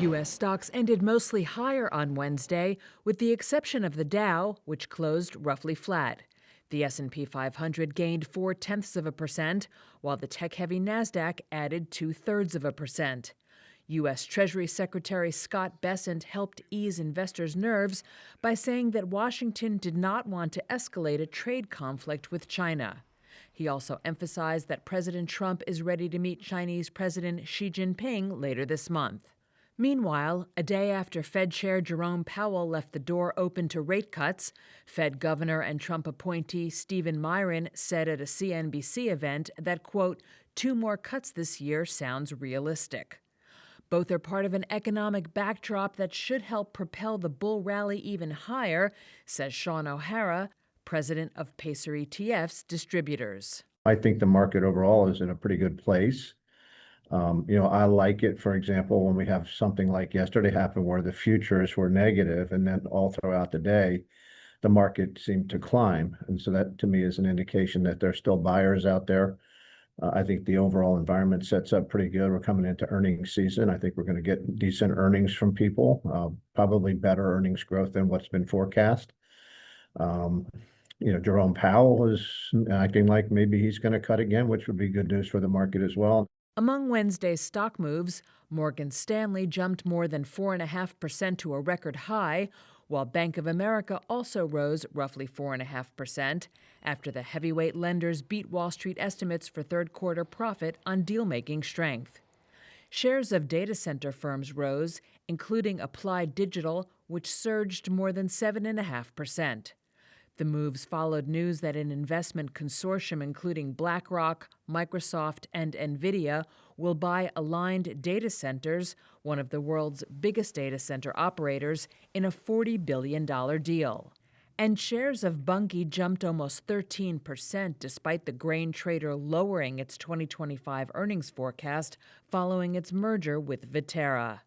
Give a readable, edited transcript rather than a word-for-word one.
U.S. stocks ended mostly higher on Wednesday, with the exception of the Dow, which closed roughly flat. The S&P 500 gained 0.4%, while the tech-heavy Nasdaq added 0.2%. U.S. Treasury Secretary Scott Bessent helped ease investors' nerves by saying that Washington did not want to escalate a trade conflict with China. He also emphasized that President Trump is ready to meet Chinese President Xi Jinping later this month. Meanwhile, a day after Fed Chair Jerome Powell left the door open to rate cuts, Fed Governor and Trump appointee Stephen Miron said at a CNBC event that, quote, 2 more cuts this year sounds realistic. Both are part of an economic backdrop that should help propel the bull rally even higher, says Sean O'Hara, president of Pacer ETF's distributors. I think the market overall is in a pretty good place. I like it, for example, when we have something like yesterday happen where the futures were negative and then all throughout the day, the market seemed to climb. And so that to me is an indication that there's still buyers out there. I think the overall environment sets up pretty good. We're coming into earnings season. I think we're going to get decent earnings from people, probably better earnings growth than what's been forecast. Jerome Powell is acting like maybe he's going to cut again, which would be good news for the market as well. Among Wednesday's stock moves, Morgan Stanley jumped more than 4.5% to a record high, while Bank of America also rose roughly 4.5% after the heavyweight lenders beat Wall Street estimates for third-quarter profit on deal-making strength. Shares of data center firms rose, including Applied Digital, which surged more than 7.5%. The moves followed news that an investment consortium including BlackRock, Microsoft, and NVIDIA will buy Aligned Data Centers, one of the world's biggest data center operators, in a $40 billion deal. And shares of Bunge jumped almost 13% despite the grain trader lowering its 2025 earnings forecast following its merger with Viterra.